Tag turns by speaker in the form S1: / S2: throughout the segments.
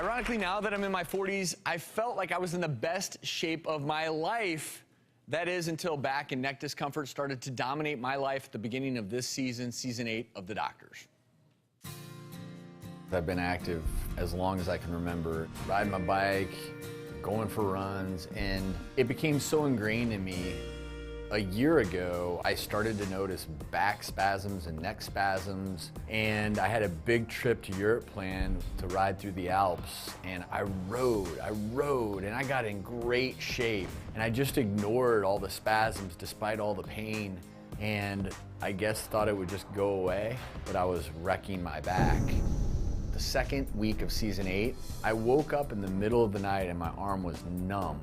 S1: Ironically, now that I'm in my 40s, I felt like I was in the best shape of my life. That is until back and neck discomfort started to dominate my life at the beginning of this season, season 8 of The Doctors. I've been active as long as I can remember, riding my bike, going for runs, and it became so ingrained in me. A year ago, I started to notice back spasms and neck spasms, and I had a big trip to Europe planned to ride through the Alps, and I rode, and I got in great shape, and I just ignored all the spasms despite all the pain, and I guess thought it would just go away, but I was wrecking my back. The second week of season 8, I woke up in the middle of the night and my arm was numb.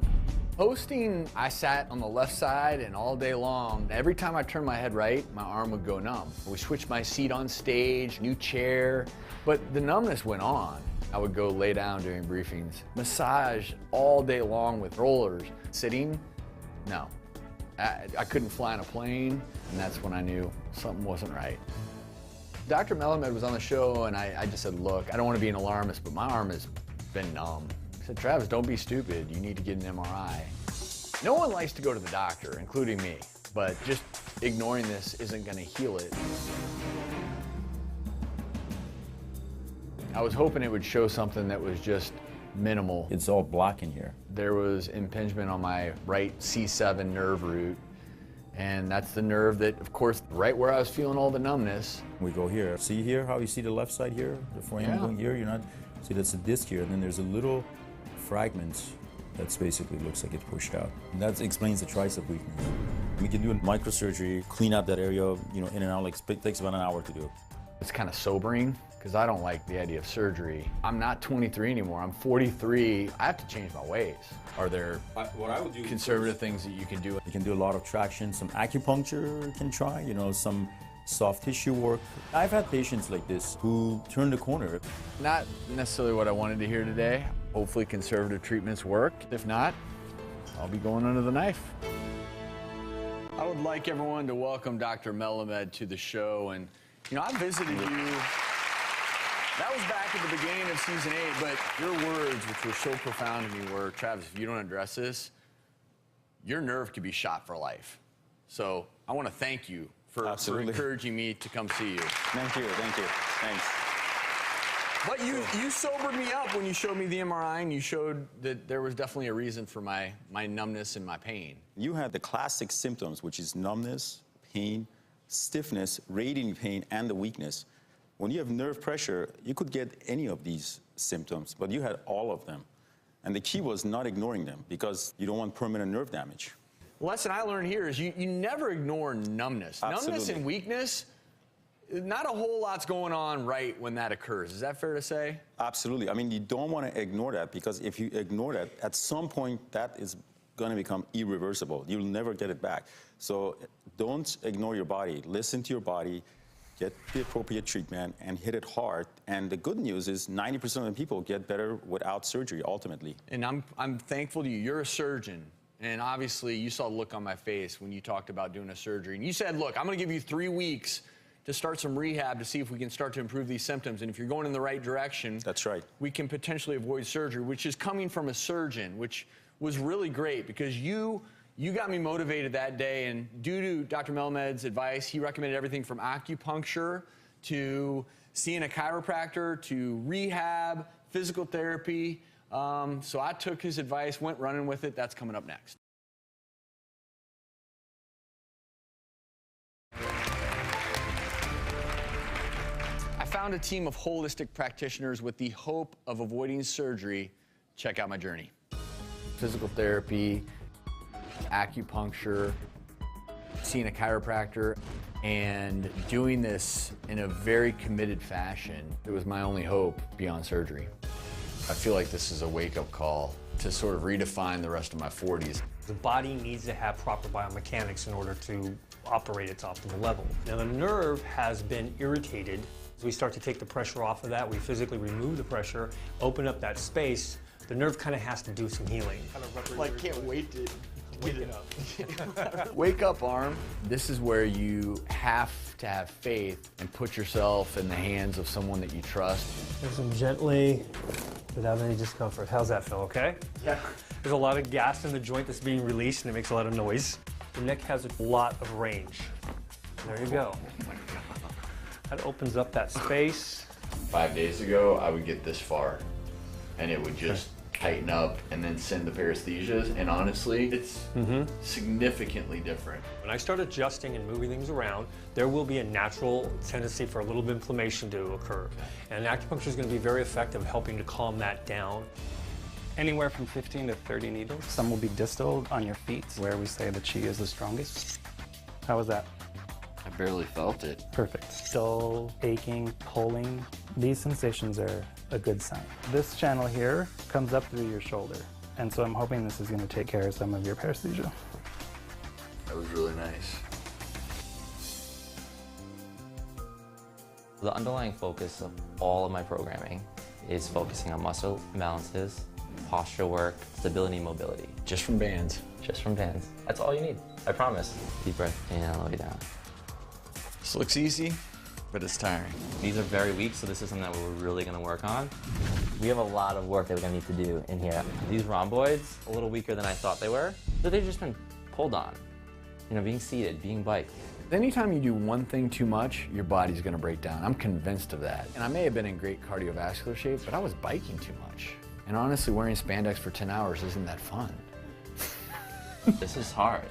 S1: Hosting, I sat on the left side and all day long. Every time I turned my head right, my arm would go numb. We switched my seat on stage, new chair, but the numbness went on. I would go lay down during briefings. Massage all day long with rollers. Sitting, no. I couldn't fly on a plane, and that's when I knew something wasn't right. Dr. Melamed was on the show, and I just said, look, I don't want to be an alarmist, but my arm has been numb. I said, Travis, don't be stupid. You need to get an MRI. No one likes to go to the doctor, including me, but just ignoring this isn't going to heal it. I was hoping it would show something that was just minimal.
S2: It's all black in here.
S1: There was impingement on my right C7 nerve root, and that's the nerve that, of course, right where I was feeling all the numbness.
S2: We go here. See here how you see the left side here? The frame going here? You're not. See, that's a disc here, and then there's a little fragment that's basically looks like it's pushed out. And that explains the tricep weakness. We can do a microsurgery, clean out that area, in and out. Like it takes about an hour to do.
S1: It's kind of sobering because I don't like the idea of surgery. I'm not 23 anymore. I'm 43. I have to change my ways. Are there
S2: what I would do
S1: conservative things that you can do?
S2: You can do a lot of traction, some acupuncture you can try, some soft tissue work. I've had patients like this who turn the corner.
S1: Not necessarily what I wanted to hear today. Hopefully conservative treatments work. If not, I'll be going under the knife. I would like everyone to welcome Dr. Melamed to the show. And, I visited you. That was back at the beginning of season 8, but your words, which were so profound to me, were, Travis, if you don't address this, your nerve could be shot for life. So I want to thank you for encouraging me to come see you.
S3: Thank you, thanks.
S1: But you sobered me up when you showed me the MRI, and you showed that there was definitely a reason for my numbness and my pain.
S3: You had the classic symptoms, which is numbness, pain, stiffness, radiating pain, and the weakness. When you have nerve pressure, you could get any of these symptoms, but you had all of them. And the key was not ignoring them because you don't want permanent nerve damage.
S1: The lesson I learned here is you never ignore numbness.
S3: Absolutely.
S1: Numbness and weakness, not a whole lot's going on right when that occurs. Is that fair to say?
S3: Absolutely. I mean, you don't want to ignore that because if you ignore that, at some point that is going to become irreversible. You'll never get it back. So don't ignore your body. Listen to your body, get the appropriate treatment, and hit it hard. And the good news is 90% of the people get better without surgery, ultimately.
S1: And I'm thankful to you. You're a surgeon. And obviously, you saw the look on my face when you talked about doing a surgery. And you said, look, I'm going to give you 3 weeks to start some rehab to see if we can start to improve these symptoms. And if you're going in the right direction,
S3: that's right, we
S1: can potentially avoid surgery, which is coming from a surgeon, which was really great because you got me motivated that day. And due to Dr. Melamed's advice, he recommended everything from acupuncture to seeing a chiropractor to rehab, physical therapy. So I took his advice, went running with it. That's coming up next. I found a team of holistic practitioners with the hope of avoiding surgery. Check out my journey. Physical therapy, acupuncture, seeing a chiropractor, and doing this in a very committed fashion. It was my only hope beyond surgery. I feel like this is a wake-up call to sort of redefine the rest of my 40s.
S4: The body needs to have proper biomechanics in order to operate its optimal level. Now the nerve has been irritated. As we start to take the pressure off of that, we physically remove the pressure, open up that space. The nerve kind of has to do some healing.
S1: Like, can't wait to
S4: Wake it up.
S1: Wake up, arm. This is where you have to have faith and put yourself in the hands of someone that you trust.
S4: There's some gently, without any discomfort. How's that feel, okay? Yeah. There's a lot of gas in the joint that's being released and it makes a lot of noise. The neck has a lot of range. There you go.
S1: Oh my God.
S4: That opens up that space.
S1: 5 days ago, I would get this far and it would just tighten up and then send the paresthesias, and honestly, it's significantly different.
S4: When I start adjusting and moving things around, there will be a natural tendency for a little bit of inflammation to occur. And acupuncture is going to be very effective helping to calm that down.
S5: Anywhere from 15 to 30 needles. Some will be distal on your feet, where we say the chi is the strongest. How was that?
S1: I barely felt it.
S5: Perfect. Dull, aching, pulling. These sensations are a good sign. This channel here comes up through your shoulder, and so I'm hoping this is going to take care of some of your paresthesia.
S1: That was really nice.
S6: The underlying focus of all of my programming is focusing on muscle imbalances, posture work, stability, and mobility.
S1: Just from bands.
S6: Just from bands. That's all you need, I promise. Deep breath in and all the way down.
S1: This looks easy, but it's tiring.
S6: These are very weak, so this is something that we're really gonna work on. We have a lot of work that we're gonna need to do in here. These rhomboids, a little weaker than I thought they were, but they've just been pulled on. You know, being seated, being biked.
S1: Anytime you do one thing too much, your body's gonna break down. I'm convinced of that. And I may have been in great cardiovascular shape, but I was biking too much. And honestly, wearing spandex for 10 hours isn't that fun.
S6: This is hard.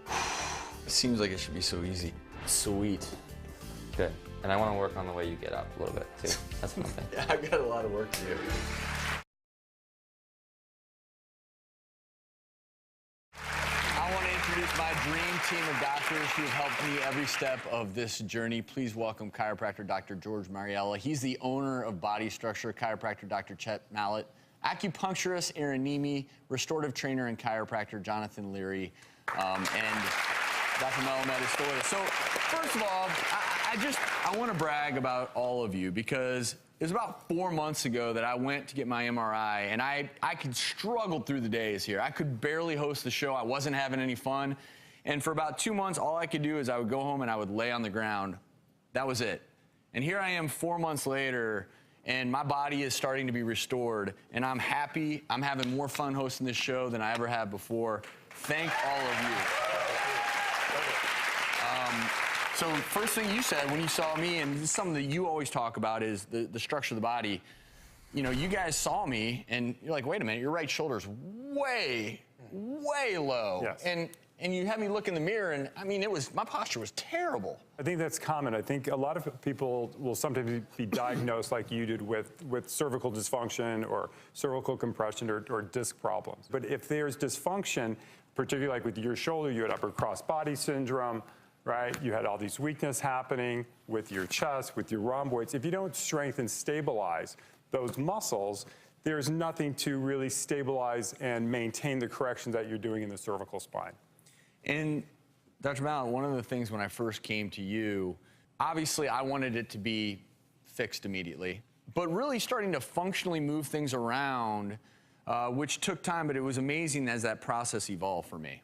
S1: It seems like it should be so easy. Sweet.
S6: Good. And I want to work on the way you get up a little bit, too. That's one thing.
S1: Yeah, I've got a lot of work to do. I want to introduce my dream team of doctors who have helped me every step of this journey. Please welcome chiropractor Dr. George Mariella. He's the owner of Body Structure, chiropractor Dr. Chet Mallett, acupuncturist Aaron Nemi, restorative trainer and chiropractor Jonathan Leary, and Dr. Melamed is still with us. So, first of all, I want to brag about all of you because it was about 4 months ago that I went to get my MRI, and I could struggle through the days here. I could barely host the show. I wasn't having any fun. And for about 2 months, all I could do is I would go home and I would lay on the ground. That was it. And here I am 4 months later, and my body is starting to be restored, and I'm happy. I'm having more fun hosting this show than I ever have before. Thank all of you. So first thing you said when you saw me, and this is something that you always talk about, is the structure of the body. You know, you guys saw me, and you're like, wait a minute, your right shoulder's way, way low.
S7: Yes.
S1: And you had me look in the mirror, and I mean, my posture was terrible.
S7: I think that's common. I think a lot of people will sometimes be diagnosed like you did with cervical dysfunction or cervical compression or disc problems. But if there's dysfunction, particularly like with your shoulder, you had upper cross-body syndrome, right? You had all these weakness happening with your chest, with your rhomboids. If you don't strengthen, stabilize those muscles, there's nothing to really stabilize and maintain the corrections that you're doing in the cervical spine.
S1: And Dr. Mallett, one of the things when I first came to you, obviously I wanted it to be fixed immediately, but really starting to functionally move things around, which took time, but it was amazing as that process evolved for me.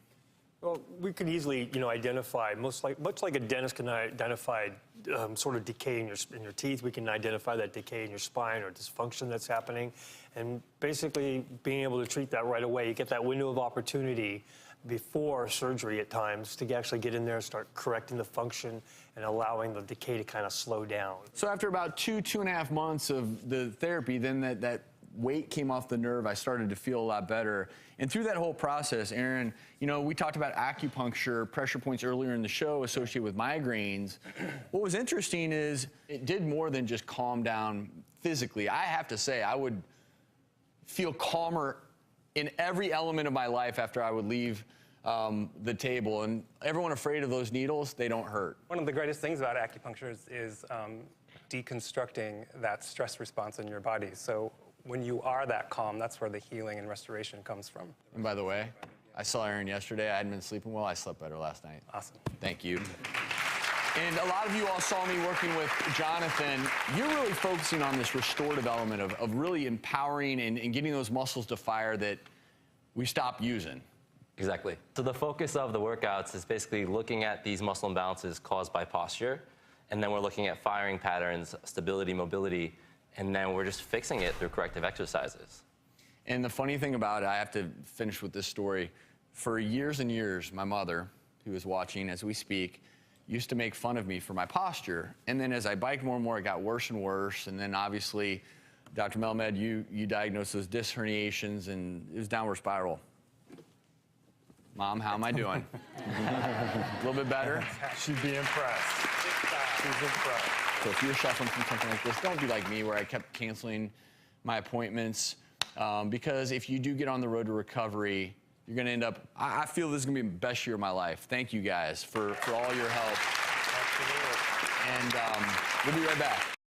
S4: Well, we could easily, identify, much like a dentist can identify sort of decay in your teeth, we can identify that decay in your spine or dysfunction that's happening. And basically being able to treat that right away, you get that window of opportunity before surgery at times to actually get in there and start correcting the function and allowing the decay to kind of slow down.
S1: So after about 2.5 months of the therapy, then that weight came off the nerve, I started to feel a lot better. And through that whole process, Aaron, we talked about acupuncture, pressure points earlier in the show associated with migraines. What was interesting is it did more than just calm down physically. I have to say, I would feel calmer in every element of my life after I would leave the table. And everyone afraid of those needles, they don't hurt.
S5: One of the greatest things about acupuncture is deconstructing that stress response in your body. So when you are that calm, that's where the healing and restoration comes from.
S1: And by the way, I saw Aaron yesterday. I hadn't been sleeping well. I slept better last night.
S5: Awesome.
S1: Thank you. And a lot of you all saw me working with Jonathan. You're really focusing on this restorative element of really empowering and getting those muscles to fire that we stopped using.
S6: Exactly. So the focus of the workouts is basically looking at these muscle imbalances caused by posture, and then we're looking at firing patterns, stability, mobility, and then we're just fixing it through corrective exercises.
S1: And the funny thing about it, I have to finish with this story. For years and years, my mother, who is watching as we speak, used to make fun of me for my posture. And then as I biked more and more, it got worse and worse. And then obviously, Dr. Melamed, you diagnosed those disc herniations, and it was downward spiral. Mom, how am I doing? A little bit better?
S7: She'd be impressed. She's impressed.
S1: So if you're suffering from something like this, don't be like me where I kept canceling my appointments. Because if you do get on the road to recovery, you're going to end up, I feel this is going to be the best year of my life. Thank you guys for all your help.
S4: Absolutely.
S1: And we'll be right back.